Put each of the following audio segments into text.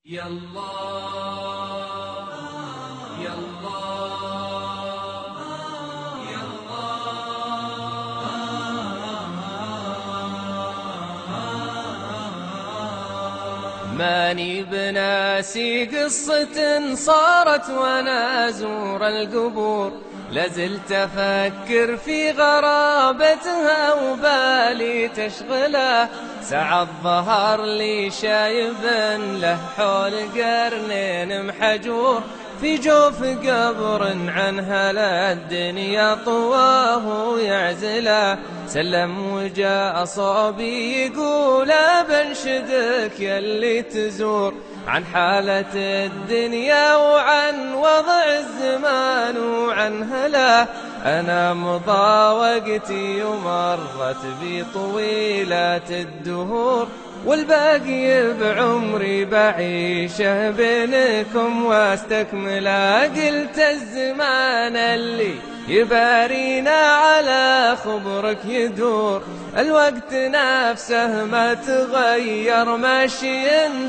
يالله يالله يالله. ماني بناسي قصة صارت وانا ازور القبور، لازلت افكر في غرابتها وبالي تشغله. سعى الظهر لي شايب له حول قرنين محجور، في جوف قبر عنها للدنيا طواه يعزله. سلم وجاء صوبي يقول بنشدك يلي تزور عن حالة الدنيا وعن وضع الزمان وعن هلا. أنا مضى وقتي ومرت بي طويلة الدهور، والباقي بعمري بعيشه بينكم واستكمله. قلت الزمان اللي يبارينا على خبرك يدور، الوقت نفسه ما تغير ماشي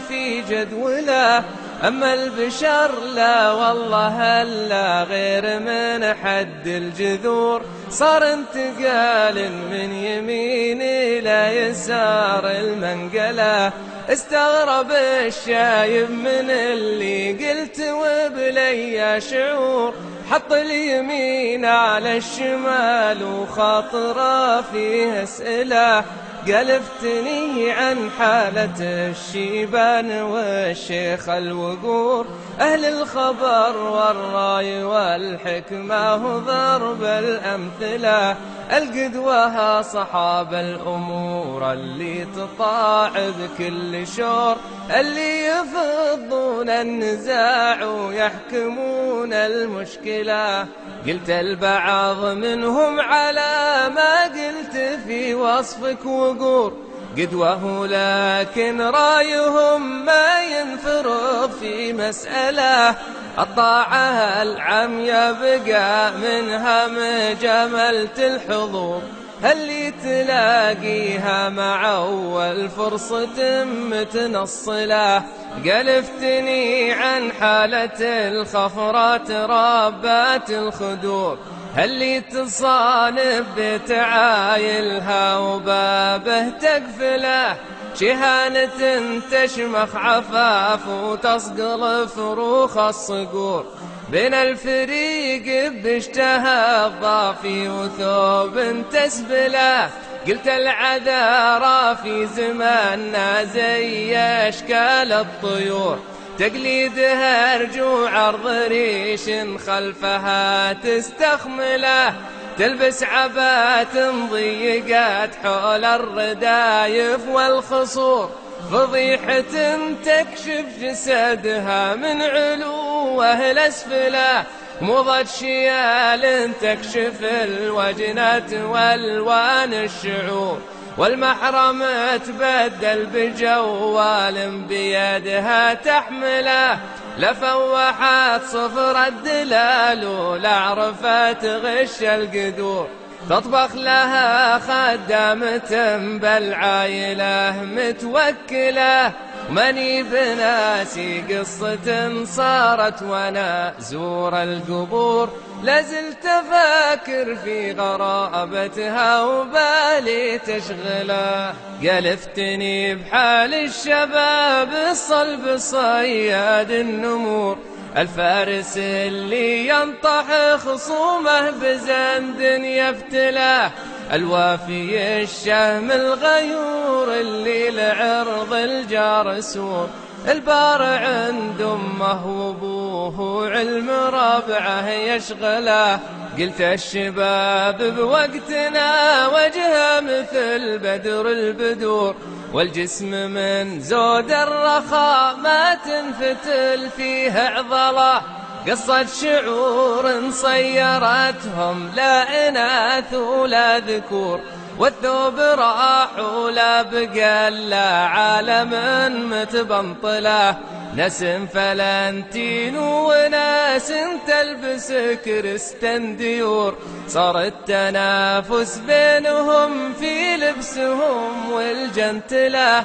في جدوله. أما البشر لا والله هلا غير من حد الجذور، صار انتقال من يمين إلى يسار المنقلة. استغرب الشايب من اللي قلت وبلي شعور، حط اليمين على الشمال وخاطره فيه اسئله. قلفتني عن حالة الشيبان والشيخ الوقور، أهل الخبر والراي والحكمة وضرب الأمثلة. القدوة صحاب الأمور اللي تطاع بكل شور، اللي يفضون النزاع ويحكمون المشكلة. قلت البعض منهم على ما قلت في وصفك وقور، قدوه لكن رايهم ما ينفرض في مسألة. الطاعة العميا بقى منها مجملة الحضور، اللي تلاقيها مع أول فرصة متنصلة. قلفتني عن حالة الخفرات ربات الخدور، اللي تصانب بتعايلها وبابه تقفله. شهانة تشمخ عفاف وتصقل فروخ الصقور، بين الفريق باشتهى الضافي وثوب تسبله. قلت العذارى في زماننا زي أشكال الطيور، تقليدها رجوع عرض ريش خلفها تستخمله. تلبس عبات ضيقات حول الردايف والخصور، فضيحة تكشف جسدها من علوه لأسفله. موضة شيال تكشف الوجنة والوان الشعور، والمحرم تبدل بجوال بيدها تحمله. لفوحت صفر الدلال ولعرفت غش القدور، تطبخ لها خدامة بالعايلة متوكلة. ماني بناسي قصة صارت وانا زور القبور، لازلت فاكر في غرابتها وبالي تشغله. قلفتني بحال الشباب الصلب صياد النمور، الفارس اللي ينطح خصومه بزند يفتله. الوافي الشهم الغيور اللي لعرض الجار سور، البار عند امه وابوه وعلم ربعه يشغله. قلت الشباب بوقتنا وجهه مثل بدر البدور، والجسم من زود الرخاء ما تنفتل فيه عضله. قصة شعور صيرتهم لا إناث ولا ذكور، والثوب راح ولا بقى إلا عالم متبنطله. نسم فلنتين وناس تلبس كريستن ديور، صار التنافس بينهم في لبسهم والجنتله.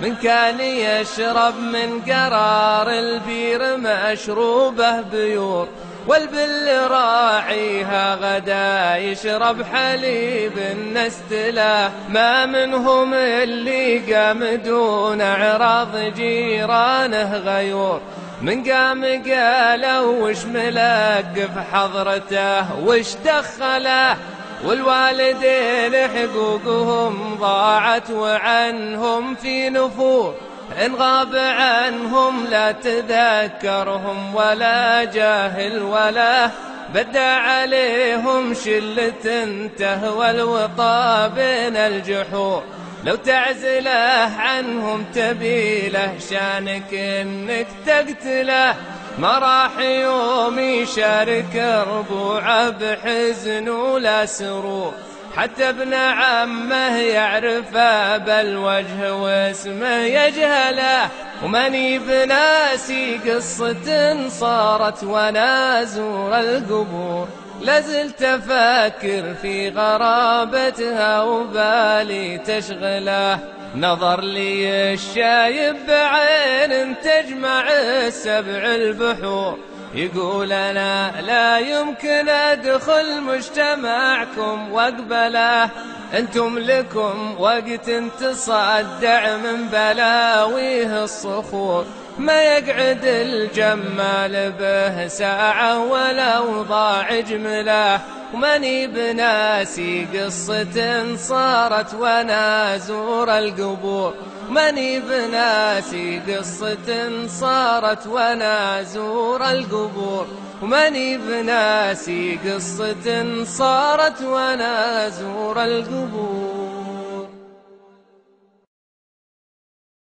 من كان يشرب من قرار البير مشروبه بيور، والبل راعيها غدا يشرب حليب النستله. ما منهم اللي قام دون اعراض جيرانه غيور، من قام قالوا وش ملقف حضرته وش دخله، والوالدين حقوقهم ضاعت وعنهم في نفور. إن غاب عنهم لا تذكرهم ولا جاهل ولا بدع عليهم شلة تهوى الوطا بين الجحور. لو تعزله عنهم تبيله شانك انك تقتله، ما راح يوم يشارك ربوعه بحزن ولا سرور. حتى ابن عمه يعرفه بالوجه واسمه يجهله، وماني بناسي قصة صارت وانا ازور القبور. لازلت افكر في غرابتها وبالي تشغله، نظر لي الشايب بعين تجمع السبع البحور. يقول أنا لا يمكن أدخل مجتمعكم وأقبله، أنتم لكم وقت تصدع من بلاويه الصخور. ما يقعد الجمال به ساعة ولو ضاع جمله، وماني بناسي قصة صارت وانا ازور القبور. ماني بناسي قصة صارت وانا ازور القبور، وماني بناسي قصة صارت وانا ازور القبور.